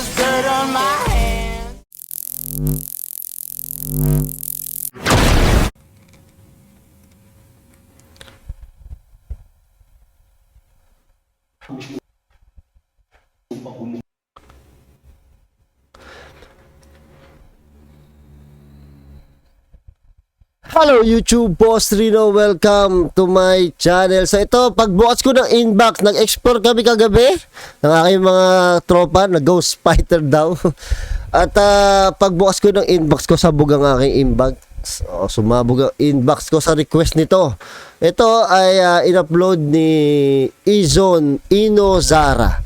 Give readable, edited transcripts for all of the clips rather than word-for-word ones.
there's dirt on my hands. Hello YouTube, Boss Rino, welcome to my channel. So ito, pagbukas ko ng inbox, nag-explore kami kagabi ng aking mga tropa, nag-ghost fighter daw. At pagbukas ko ng inbox ko, sabog ang aking inbox. Sumabog ang inbox ko sa request nito. Ito ay in-upload ni Inozara.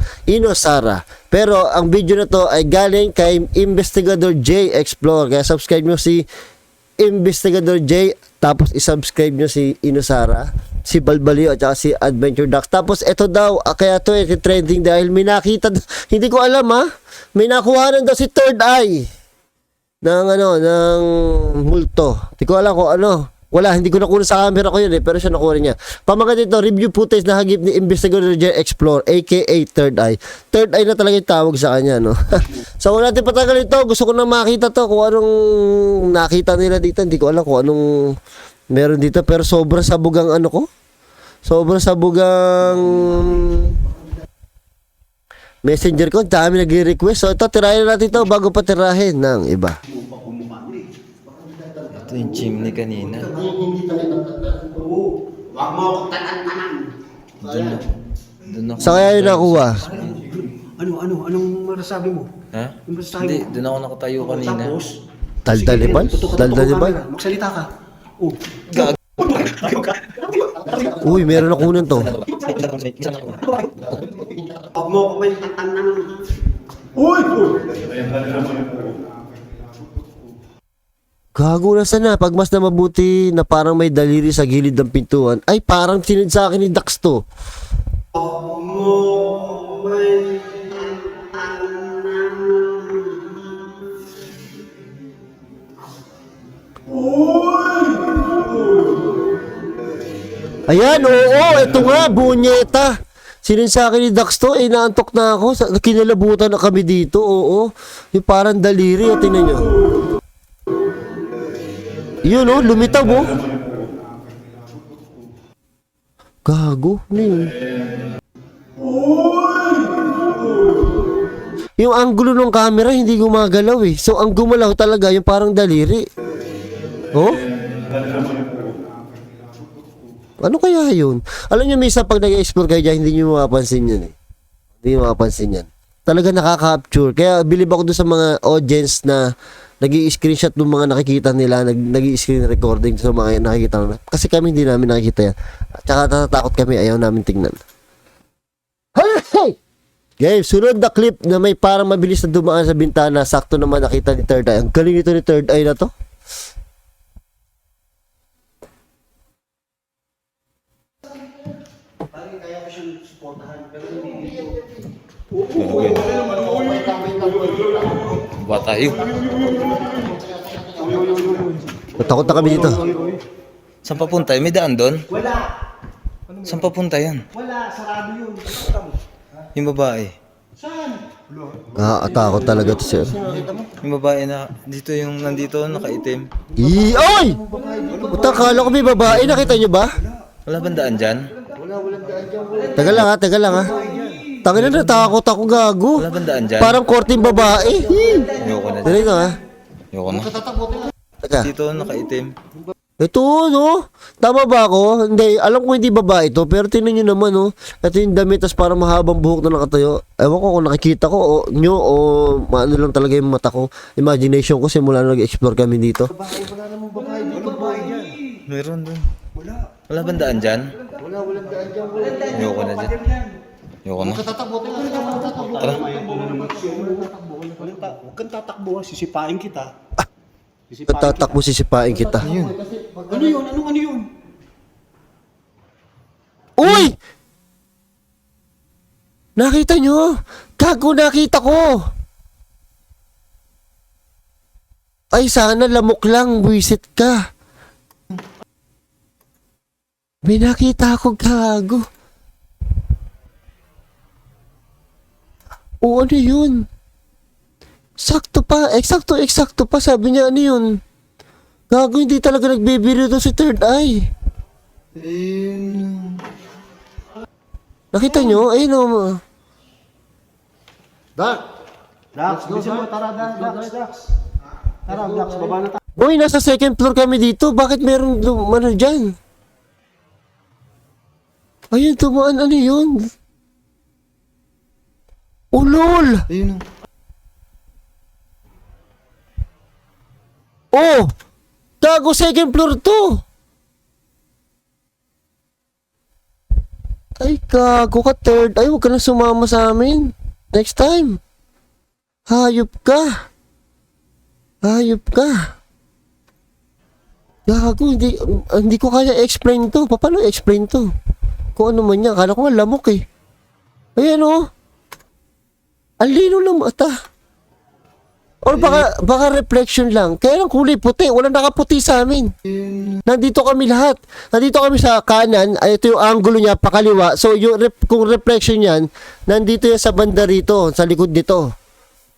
Pero ang video na to ay galing kay Investigador J Explore. Kaya subscribe nyo si Investigador J, tapos isubscribe nyo si Inozara, si Balbalio at saka si Adventure Ducks. Tapos ito daw, kaya to trending dahil may nakita, hindi ko alam may nakuha daw si Third Eye ng multo. Hindi ko alam kung ano. Wala, hindi ko nakuha sa camera ko yun pero siya nakuha niya. Pamagat ito, review footage na hagip ni Investigador J Explore, aka Third Eye. Third Eye na talaga yung tawag sa kanya, no? So, wala natin patagal ito. Gusto ko na makita to kung anong nakita nila dito. Hindi ko alam kung anong meron dito. Pero sobrang sabugang ano ko. Sobrang sabugang messenger ko. Dami nag-request. So, ito, tirahin natin ito bago pa tirahin ng iba. Ito yung chimney kanina. Huwag mo akong tanan-tanan. Doon ako. Saan kaya yung nakuha? Anong masasabi mo? Ha? Yung masasabi Hindi, mo? doon ako nakatayo kanina. Tapos? Daldaliban? Daldaliban? Magsalita ka. Oh. Gag. Uy, meron ako nun to. Huwag mo akong may tanan. Uy! Gago na sana. Pag mas na mabuti na parang may daliri sa gilid ng pintuan, ay parang sinid sa akin ni Dax to. Huwag mo may Ayan, oo, ito nga, bunyeta. Sinid sa akin ni Dax to, naantok na ako. Kinalabutan na kami dito, oo. Yung parang daliri, tingnan nyo. Yun, oh, lumitaw, oh. Gago, ano yun? Yung angulo ng camera, hindi gumagalaw, eh. So, ang gumalaw talaga, yung parang daliri. Oh? Ano kaya yun? Alam nyo, minsan pag nag-explore kayo dyan, hindi nyo mapapansin yan, eh. Hindi nyo mapapansin yan. Talaga nakaka-capture. Kaya, bilib ako doon sa mga audience na nag-i-screenshot ng mga nakikita nila, nag-i-screen recording sa mga nakikita nila. Kasi kami hindi namin nakikita yan. At saka natatakot kami, ayaw namin tingnan. Hey! Game, sunod na clip na may parang mabilis na dumaan sa bintana, sakto naman nakita ni Third Eye. Ang galing ito ni Third Eye na to. Kaya ko siyang supportahan, pero hindi dito. Ba tayo? Natakot na kami dito. Saan papunta? May daan doon? Wala! Saan papunta yan? Wala! Sarado yun. Yung babae. Saan? Nakakatakot talaga to, sir. Yung babae na dito yung nandito nakaitim. Oy! Puta, kala ko may babae. Nakita nyo ba? Wala bang daan dyan? Tagal lang ha. Tangin na, natakot ako, gago. Wala bang daan dyan? Parang korting babae. Ayoko na dyan. Dali ha. Ayoko na. Teka. Dito nakaitim. Ito, no? Tama ba ako? Hindi, alam ko hindi babae to, pero tingnan nyo naman, no? Ito yung damit, tas parang mahabang buhok na nakatayo. Ewan ko kung nakikita ko o nyo o maano lang talaga yung mata ko. Imagination ko simula na nag-explore kami dito. Wala namang babae dito. Babae dyan. Meron doon. Wala. Wala bang daan dyan? Walang daan dyan. Walang daan. Ayoko na dyan. Ayoko na. Tara. Huwag kang tatakbo. Sisipain kita. Tatakbo sisipain kita. Ano yun? Ano yun? Uy! Nakita nyo? Gago, nakita ko! Ay, sana lamok lang. Buisit ka. May nakita ako, gago. O ano yun? Sakto pa, eksakto pa. Sabi niya, ano yun? Gago, hindi talaga nagbibiro to si Third Eye. Nakita nyo? Ayun o. Dax, bilisan mo. Tara, Dax. Tara, Dax, baba na tayo. Uy, nasa second floor kami dito. Bakit meron ano dyan? Ayun, tumaan. Ano yun? Oh, lol! Ayun. Oh! Gago, second floor to! Ay, gago ka, Third. Ay, huwag ka na sumama sa amin. Next time. Hayop ka. Gago, hindi ko kaya explain to. Paano explain to? Kung ano man yan. Kala ko nga lamok eh. Ayan o. Ang lino ng mata. Or baka reflection lang. Kaya lang kulay puti. Walang nakaputi sa amin. Nandito kami lahat. Nandito kami sa kanan. Ay, ito yung angulo niya, pakaliwa. So, kung reflection yan, nandito yan sa banda rito, sa likod nito.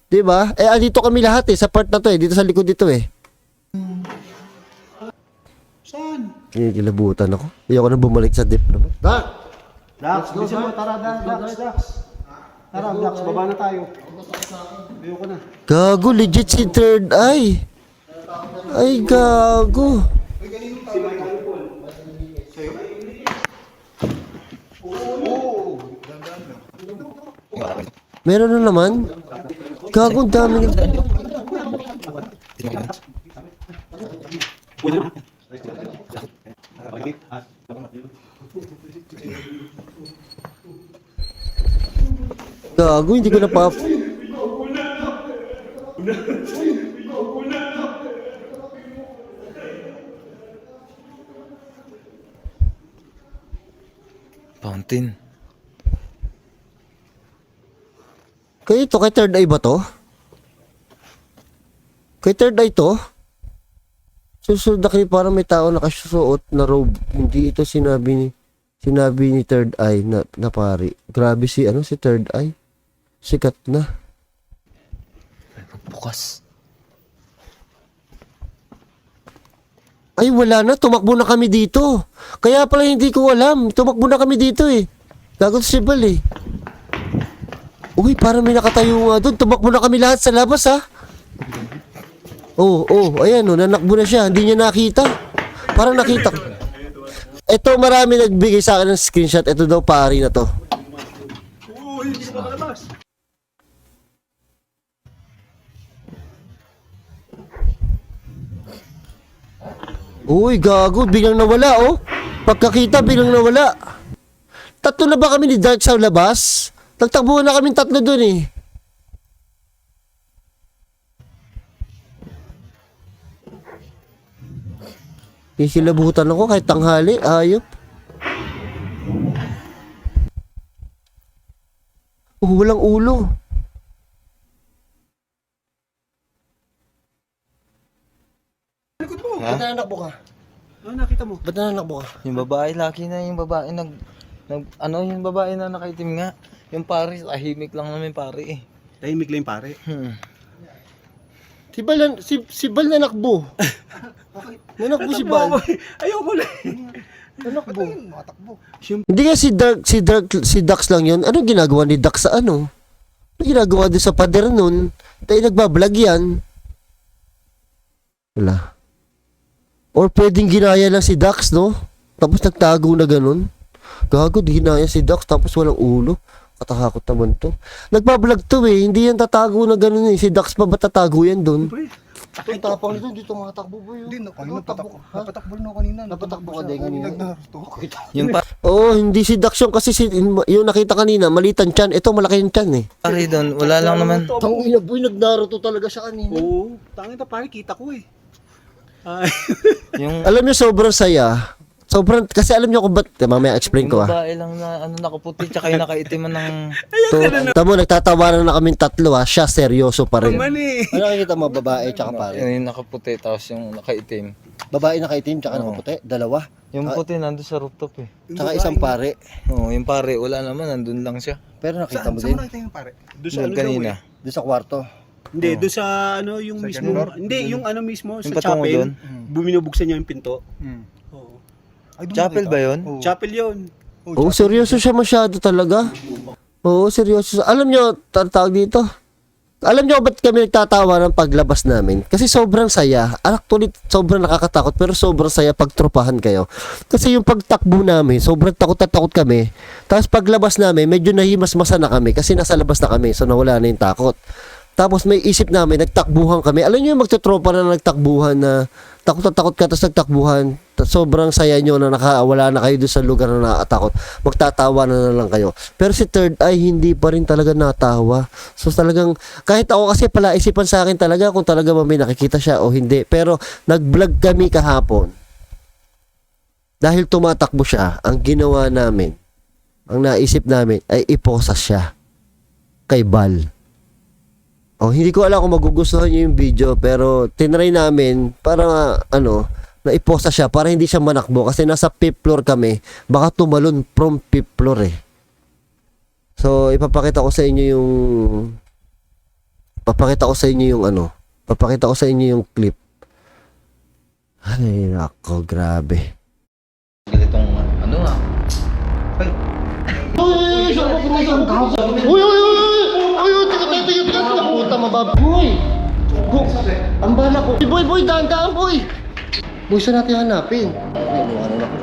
Diba? Eh, andito kami lahat eh, sa part na to eh. Dito sa likod dito eh. Saan? Kinikilabutan ako. Ayoko na bumalik sa dip naman. Dax, bilisan mo. Tara, Dax. Tara, Dax, baba na tayo. Ayoko na. Gago, legit si Third Eye. Ay, gago. Meron na naman. Gago, ang dami na. Gago, hindi ko na pa... Fountain. Kaya ito, kay Third Eye ba to? Kay Third Eye to? Susunod na kayo parang may tao nakasuot na robe. Hindi ito sinabi ni Third Eye na pari. Grabe si Third Eye. Sikat na. Bukas. Ay, wala na. Tumakbo na kami dito. Kaya pala hindi ko alam. Tumakbo na kami dito eh. Gagot si Bal eh. Uy, parang may nakatayo nga doon. Tumakbo na kami lahat sa labas ha. Ayan o. Nanakbo na siya. Hindi niya nakita. Parang nakita. Ito, marami nagbigay sa akin ng screenshot. Ito daw pari na to. Hindi ka makalabas. Uy, gago, biglang nawala, oh. Pagkakita, biglang nawala. Tatlo na ba kami ni Dark sa labas? Nagtakbo na kami tatlo dun, eh. Kisilabutan ako kahit tanghali, ayop. Walang ulo. Ha? Ba't nanakbo ka? Ano nakita mo? Ba't nanakbo ka? Yung babae, laki na yung babae yung babae na nakaitim nga. Yung pare, tahimik lang namin pare eh. Tahimik lang yung pare. Si Bal nanakbo. Nanakbo si Bal. Ayoko na. Nanakbo. Matakbo. Hindi nga si Dax lang yun. Anong ginagawa ni Dax sa ano? Anong ginagawa din sa pader nun? Tayo nagbablog yan. Wala. Or pwedeng ginaya lang si Dax, no? Tapos nagtago na ganun. Gago, di ginaya si Dax tapos walang ulo. Katakakot naman to. Nagbablog to eh. Hindi yan tatago na ganun eh. Si Dax pa ba tatago yan dun? Ang tapang nito, dito mga takbo ba yun? Hindi, napatakbo rin ako kanina. Napatakbo ka din kanina? Yung Oo, hindi si Dax yun kasi yung nakita kanina, malitan tiyan. Ito, malaki yung tiyan eh. pare doon, wala lang naman. Tangina boy, nagdaroto talaga siya kanina. Oo. Tangin na pare, kita ko eh. Yung Alam niyo, sobrang saya. Sobrang, kasi alam niyo kung ba't, mamaya explain ko babae lang na nakaputi tsaka yung nakaitiman ng Tamo, nagtatawanan na kaming tatlo siya seryoso pa rin. Naman eh. Ano nakikita mo, babae tsaka pare? yung nakaputi tapos yung nakaitim. Babae nakaitim tsaka nakaputi, dalawa. Yung puti nandun sa rooftop eh. Tsaka isang pare. Oo, yung pare wala naman, nandun lang siya. Pero nakita mo Saan din, mo nakita yung pare? Doon sa Doon kanina. doon sa kwarto. Hindi, doon sa ano, yung mismo, hindi, yung ano mismo, Yung sa patungo chapel, doon? binubuksan niya yung pinto. Oo. Ay, doon Chapel nakita. ba yun? Oo. Chapel yun. Oo, seryoso siya masyado talaga. Oo, seryoso. Alam nyo, tawag dito. Alam nyo ba't kami nagtatawa ng paglabas namin? Kasi sobrang saya. Actually, sobrang nakakatakot pero sobrang saya pag tropahan kayo. Kasi yung pagtakbo namin, sobrang takot na takot kami. Tapos paglabas namin, medyo nahimasmasa na kami kasi nasa labas na kami. So nawala na yung takot. Tapos may isip namin, nagtakbuhan kami. Alam nyo yung magtutropa na nagtakbuhan na takot na takot ka tapos nagtakbuhan. Sobrang saya nyo na wala na kayo doon sa lugar na nakatakot. Magtatawa na lang kayo. Pero si third eye, hindi pa rin talaga natawa. So talagang, kahit ako kasi pala isipan sa akin talaga kung talaga may nakikita siya o hindi. Pero nag-vlog kami kahapon. Dahil tumatakbo siya, ang ginawa namin, ang naisip namin ay iposas siya kay Bal. Oh, hindi ko alam kung magugustuhan niyo yung video pero tinry namin para na iposa siya para hindi siya manakbo kasi nasa 5th floor kami. Baka tumalon from 5th floor eh. So, ipapakita ko sa inyo yung clip. Ay, nako, grabe. Ganitong ano nga. Ang bala ko. Boy, daan, boy. Boy, saan natin hanapin? Ay, iwanan ako.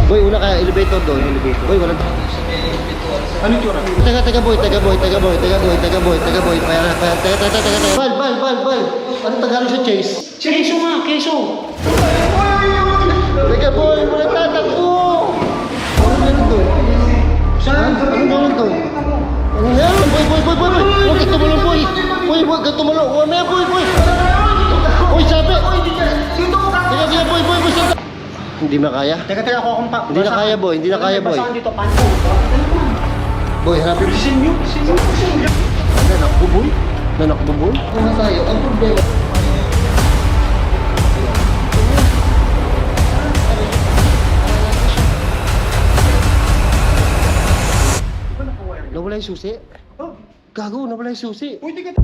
Boy, una kaya elevator doon, elevator. Boy, wala. Ano yung tsura? Teka, boy. Paya. Bal. Ano Tagalog sa chase? Keso nga. Teka, boy, wala tatakbo. Ano meron doon? Saan? Ano meron doon? Ano meron? Boy. Huwag ka tumalong, boy. Huwag ka tumalong. Boy. Boy, sabi. Teka, boy. Sabi. Hindi makaya? Teka, ako akong pa. Hindi na kaya, boy. Basahan dito, panto. Boy, hanapin mo. Sinyo. Nanakbo, boy? Ano tayo? Ang problema. Nawala yung susi? Gago, nawala yung susi. Uy, teka.